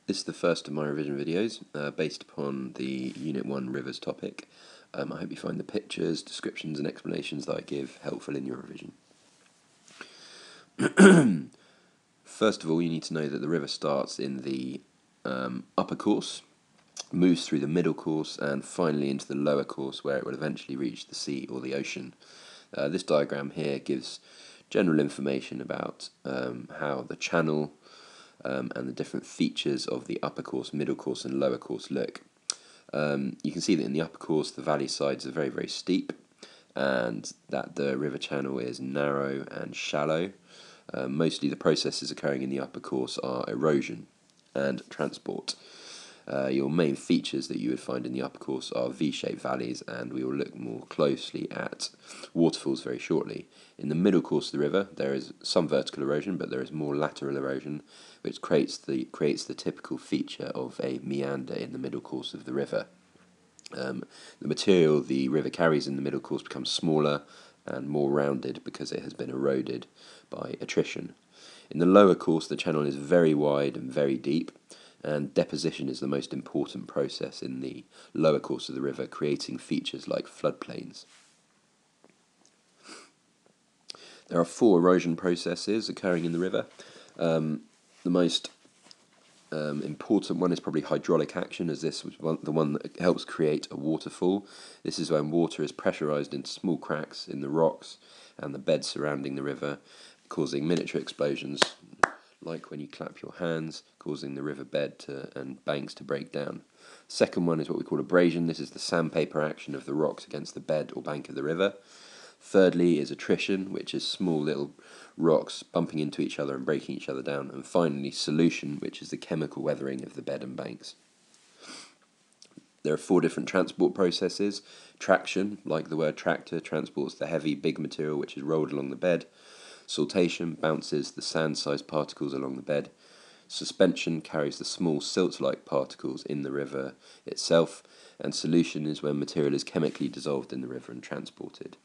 This is the first of my revision videos based upon the Unit 1 Rivers topic. I hope you find the pictures, descriptions and explanations that I give helpful in your revision. First of all, you need to know that the river starts in the upper course, moves through the middle course and finally into the lower course where it will eventually reach the sea or the ocean. This diagram here gives general information about how the channel and the different features of the upper course, middle course and lower course look. You can see that in the upper course the valley sides are very, very steep and that the river channel is narrow and shallow. Mostly the processes occurring in the upper course are erosion and transport. Your main features that you would find in the upper course are V-shaped valleys, and we will look more closely at waterfalls very shortly. In the middle course of the river there is some vertical erosion, but there is more lateral erosion, which creates the typical feature of a meander in the middle course of the river. The material the river carries in the middle course becomes smaller and more rounded because it has been eroded by attrition. In the lower course the channel is very wide and very deep, and deposition is the most important process in the lower course of the river, creating features like floodplains. There are 4 erosion processes occurring in the river. The most important one is probably hydraulic action, as this was the one that helps create a waterfall. This is when water is pressurized into small cracks in the rocks and the bed surrounding the river, causing miniature explosions, like when you clap your hands, causing the river bed and banks to break down. Second one is what we call abrasion. This is the sandpaper action of the rocks against the bed or bank of the river. Thirdly is attrition, which is small little rocks bumping into each other and breaking each other down. And finally, solution, which is the chemical weathering of the bed and banks. There are 4 different transport processes. Traction, like the word tractor, transports the heavy, big material which is rolled along the bed. Siltation bounces the sand-sized particles along the bed. Suspension carries the small silt-like particles in the river itself. And solution is when material is chemically dissolved in the river and transported.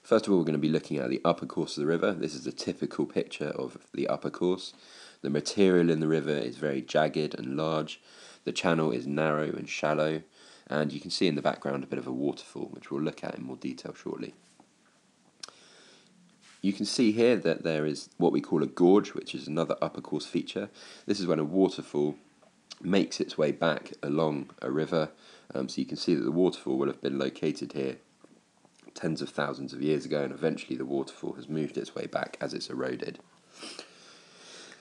First of all, we're going to be looking at the upper course of the river. This is a typical picture of the upper course. The material in the river is very jagged and large. The channel is narrow and shallow, and you can see in the background a bit of a waterfall, which we'll look at in more detail shortly. You can see here that there is what we call a gorge, which is another upper course feature. This is when a waterfall makes its way back along a river. So you can see that the waterfall will have been located here tens of thousands of years ago, and eventually the waterfall has moved its way back as it's eroded.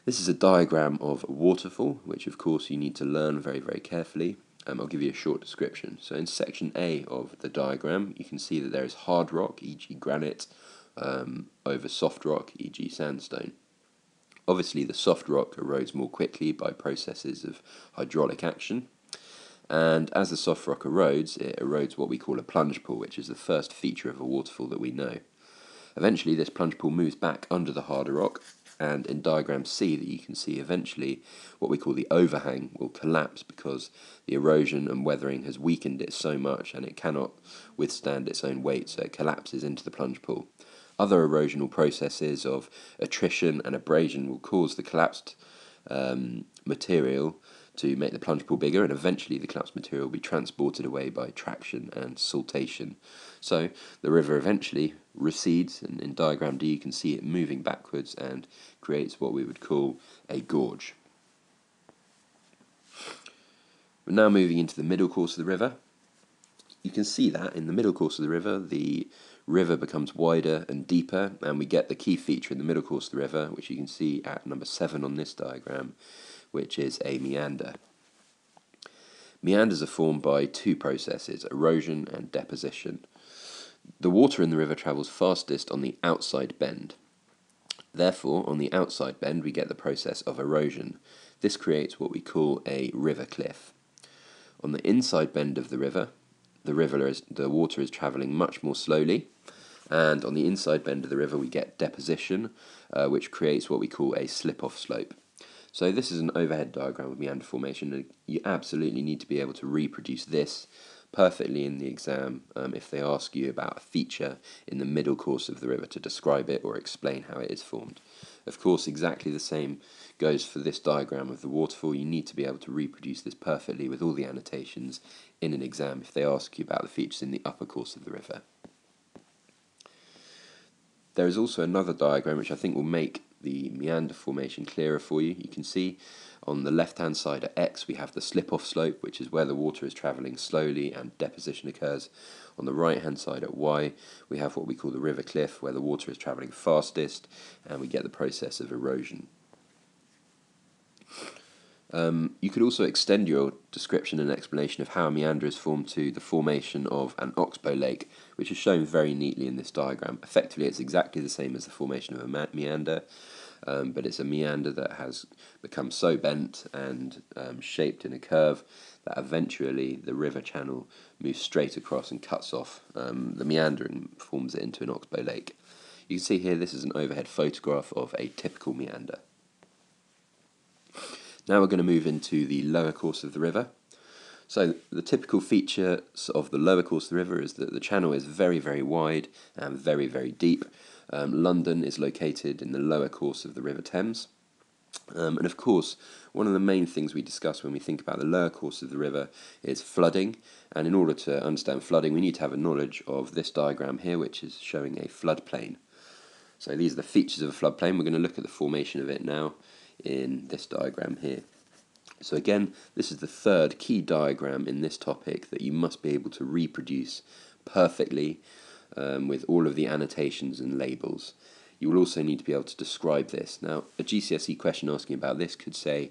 This is a diagram of a waterfall, which of course you need to learn very, very carefully. I'll give you a short description. So in section A of the diagram, you can see that there is hard rock, e.g. granite, over soft rock, e.g. sandstone. Obviously the soft rock erodes more quickly by processes of hydraulic action, and as the soft rock erodes, it erodes what we call a plunge pool, which is the first feature of a waterfall that we know. Eventually this plunge pool moves back under the harder rock, and in diagram C that you can see, eventually what we call the overhang will collapse because the erosion and weathering has weakened it so much and it cannot withstand its own weight, so it collapses into the plunge pool. Other erosional processes of attrition and abrasion will cause the collapsed material to make the plunge pool bigger, and eventually the collapsed material will be transported away by traction and siltation. So the river eventually recedes, and in diagram D you can see it moving backwards and creates what we would call a gorge. We're now moving into the middle course of the river. You can see that in the middle course of the river becomes wider and deeper, and we get the key feature in the middle course of the river, which you can see at number 7 on this diagram, which is a meander. Meanders are formed by 2 processes, erosion and deposition. The water in the river travels fastest on the outside bend. Therefore, on the outside bend we get the process of erosion. This creates what we call a river cliff. On the inside bend of the water is travelling much more slowly, and on the inside bend of the river we get deposition, which creates what we call a slip-off slope. So this is an overhead diagram of meander formation, and you absolutely need to be able to reproduce this perfectly in the exam if they ask you about a feature in the middle course of the river to describe it or explain how it is formed. Of course, exactly the same goes for this diagram of the waterfall. You need to be able to reproduce this perfectly with all the annotations in an exam if they ask you about the features in the upper course of the river. There is also another diagram which I think will make the meander formation clearer for you. You can see on the left hand side at X we have the slip-off slope, which is where the water is travelling slowly and deposition occurs. On the right hand side at Y we have what we call the river cliff, where the water is travelling fastest and we get the process of erosion. You could also extend your description and explanation of how a meander is formed to the formation of an oxbow lake, which is shown very neatly in this diagram. Effectively, it's exactly the same as the formation of a meander, but it's a meander that has become so bent and shaped in a curve that eventually the river channel moves straight across and cuts off the meander and forms it into an oxbow lake. You can see here this is an overhead photograph of a typical meander. Now we're going to move into the lower course of the river. So the typical features of the lower course of the river is that the channel is very, very wide and very, very deep. London is located in the lower course of the River Thames. And of course, one of the main things we discuss when we think about the lower course of the river is flooding. And in order to understand flooding, we need to have a knowledge of this diagram here, which is showing a floodplain. So these are the features of a floodplain. We're going to look at the formation of it now in this diagram here. So again, this is the third key diagram in this topic that you must be able to reproduce perfectly with all of the annotations and labels. You will also need to be able to describe this. Now, a GCSE question asking about this could say,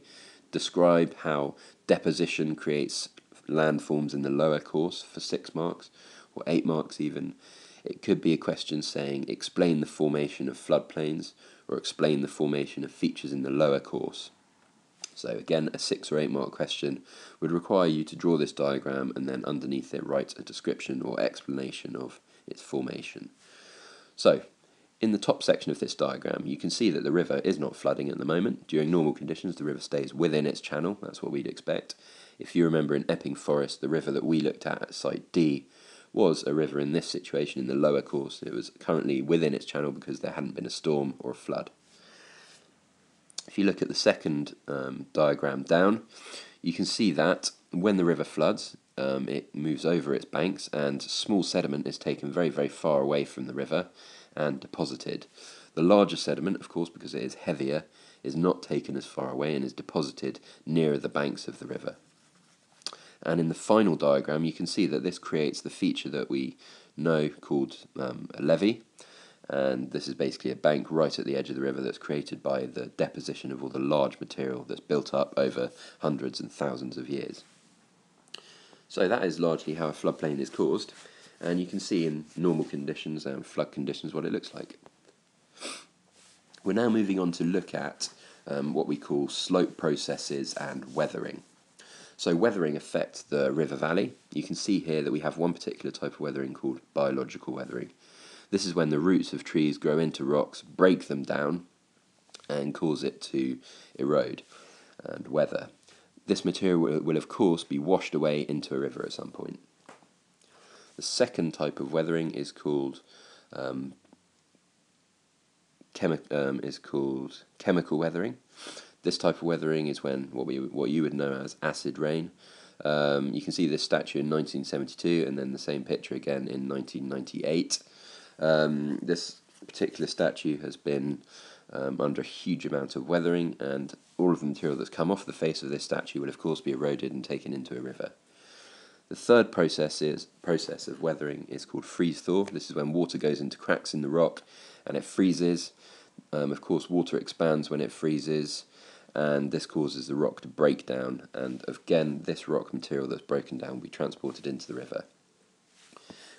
describe how deposition creates landforms in the lower course for 6 marks, or 8 marks even. It could be a question saying, explain the formation of floodplains, or explain the formation of features in the lower course. So again, a 6 or 8 mark question would require you to draw this diagram and then underneath it write a description or explanation of its formation. So, in the top section of this diagram, you can see that the river is not flooding at the moment. During normal conditions, the river stays within its channel. That's what we'd expect. If you remember in Epping Forest, the river that we looked at site D was a river in this situation in the lower course. It was currently within its channel because there hadn't been a storm or a flood. If you look at the second diagram down, you can see that when the river floods, it moves over its banks and small sediment is taken very, very far away from the river and deposited. The larger sediment, of course, because it is heavier, is not taken as far away and is deposited nearer the banks of the river. And in the final diagram, you can see that this creates the feature that we know called a levee. And this is basically a bank right at the edge of the river that's created by the deposition of all the large material that's built up over hundreds and thousands of years. So that is largely how a floodplain is caused, and you can see in normal conditions and flood conditions what it looks like. We're now moving on to look at what we call slope processes and weathering. So weathering affects the river valley. You can see here that we have one particular type of weathering called biological weathering. This is when the roots of trees grow into rocks, break them down, and cause it to erode and weather. This material will of course be washed away into a river at some point. The second type of weathering is called chemical weathering. This type of weathering is when what you would know as acid rain. You can see this statue in 1972 and then the same picture again in 1998. This particular statue has been under a huge amount of weathering, and all of the material that's come off the face of this statue will of course be eroded and taken into a river. The third process of weathering is called freeze-thaw. This is when water goes into cracks in the rock and it freezes. Of course, water expands when it freezes, and this causes the rock to break down, and again, this rock material that's broken down will be transported into the river.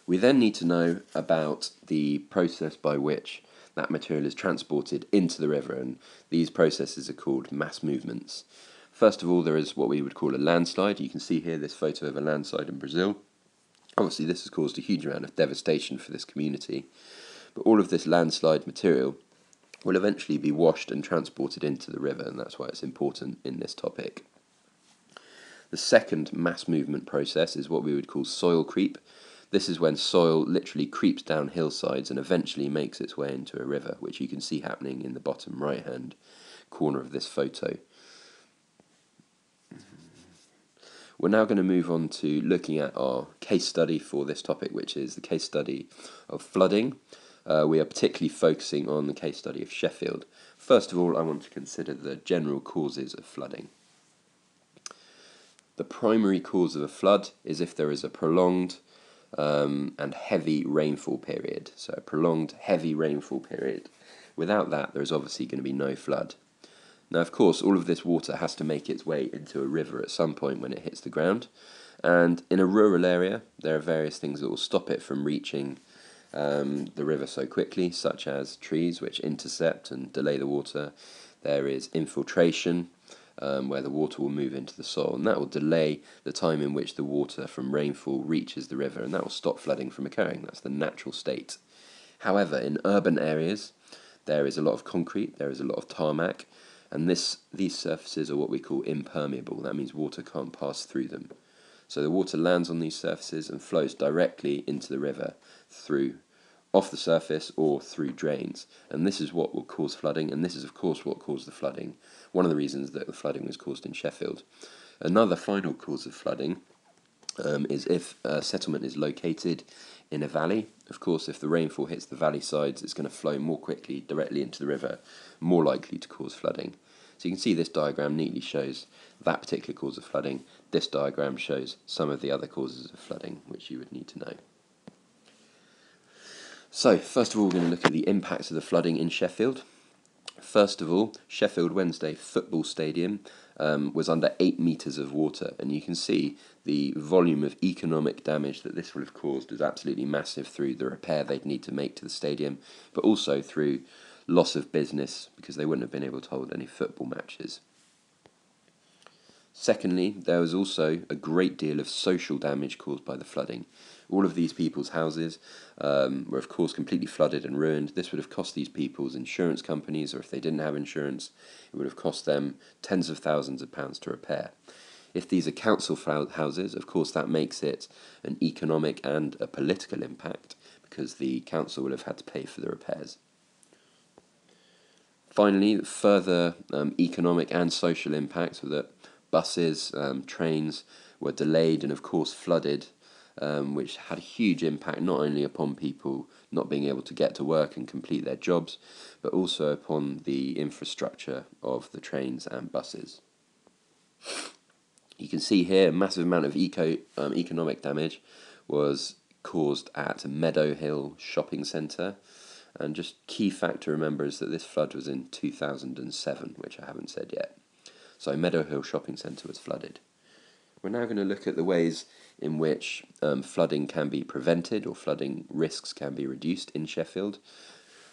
We then need to know about the process by which that material is transported into the river, and these processes are called mass movements. First of all, there is what we would call a landslide. You can see here this photo of a landslide in Brazil. Obviously, this has caused a huge amount of devastation for this community, but all of this landslide material will eventually be washed and transported into the river, and that's why it's important in this topic. The second mass movement process is what we would call soil creep. This is when soil literally creeps down hillsides and eventually makes its way into a river, which you can see happening in the bottom right-hand corner of this photo. We're now going to move on to looking at our case study for this topic, which is the case study of flooding. We are particularly focusing on the case study of Sheffield. First of all, I want to consider the general causes of flooding. The primary cause of a flood is if there is a prolonged and heavy rainfall period. So a prolonged heavy rainfall period. Without that, there is obviously going to be no flood. Now, of course, all of this water has to make its way into a river at some point when it hits the ground. And in a rural area, there are various things that will stop it from reaching the river so quickly, such as trees which intercept and delay the water. There is infiltration, where the water will move into the soil, and that will delay the time in which the water from rainfall reaches the river, and that will stop flooding from occurring. That's the natural state. However, in urban areas, there is a lot of concrete, there is a lot of tarmac, and these surfaces are what we call impermeable. That means water can't pass through them. So the water lands on these surfaces and flows directly into the river through off the surface or through drains. And this is what will cause flooding, and this is of course what caused the flooding. One of the reasons that the flooding was caused in Sheffield. Another final cause of flooding is if a settlement is located in a valley. Of course, if the rainfall hits the valley sides, it's going to flow more quickly directly into the river, more likely to cause flooding. So you can see this diagram neatly shows that particular cause of flooding. This diagram shows some of the other causes of flooding, which you would need to know. So, first of all, we're going to look at the impacts of the flooding in Sheffield. First of all, Sheffield Wednesday Football Stadium was under 8 metres of water, and you can see the volume of economic damage that this would have caused is absolutely massive through the repair they'd need to make to the stadium, but also through loss of business because they wouldn't have been able to hold any football matches. Secondly, there was also a great deal of social damage caused by the flooding. All of these people's houses were of course completely flooded and ruined. This would have cost these people's insurance companies, or if they didn't have insurance, it would have cost them tens of thousands of pounds to repair. If these are council houses, of course that makes it an economic and a political impact because the council will have had to pay for the repairs. Finally, further economic and social impacts were that buses, trains were delayed and of course flooded, which had a huge impact not only upon people not being able to get to work and complete their jobs, but also upon the infrastructure of the trains and buses. You can see here a massive amount of economic damage was caused at Meadow Hill Shopping Centre. And just key fact to remember is that this flood was in 2007, which I haven't said yet. So Meadow Hill Shopping Centre was flooded. We're now going to look at the ways in which flooding can be prevented or flooding risks can be reduced in Sheffield.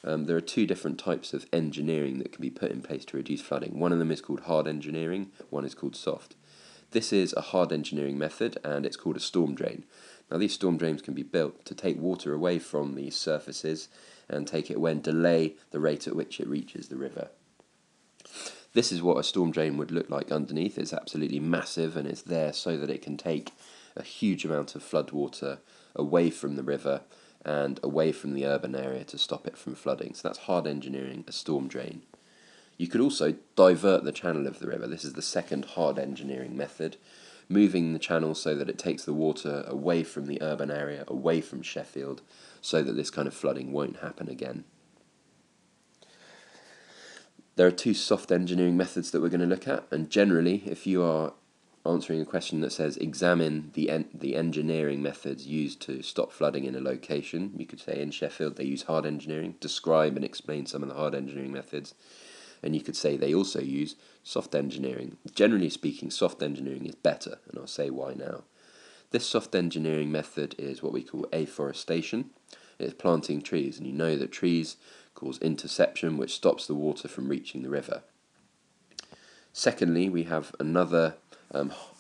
There are two different types of engineering that can be put in place to reduce flooding. One of them is called hard engineering, one is called soft. This is a hard engineering method and it's called a storm drain. Now these storm drains can be built to take water away from these surfaces and take it away and delay the rate at which it reaches the river. This is what a storm drain would look like underneath. It's absolutely massive and it's there so that it can take a huge amount of flood water away from the river and away from the urban area to stop it from flooding. So that's hard engineering, a storm drain. You could also divert the channel of the river. This is the second hard engineering method, moving the channel so that it takes the water away from the urban area, away from Sheffield, so that this kind of flooding won't happen again. There are two soft engineering methods that we're going to look at, and generally, if you are answering a question that says examine the engineering methods used to stop flooding in a location, you could say in Sheffield they use hard engineering, describe and explain some of the hard engineering methods, and you could say they also use soft engineering. Generally speaking, soft engineering is better, and I'll say why now. This soft engineering method is what we call afforestation. It's planting trees, and you know that trees cause interception, which stops the water from reaching the river. Secondly, we have another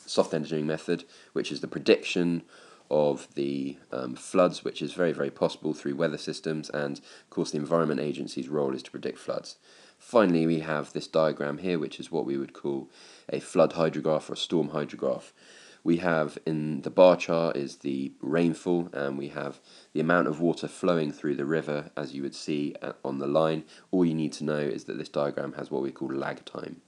soft engineering method, which is the prediction of the floods, which is very, very possible through weather systems, and of course the Environment Agency's role is to predict floods. Finally, we have this diagram here, which is what we would call a flood hydrograph or a storm hydrograph, We have in the bar chart is the rainfall, and we have the amount of water flowing through the river, as you would see on the line. All you need to know is that this diagram has what we call lag time.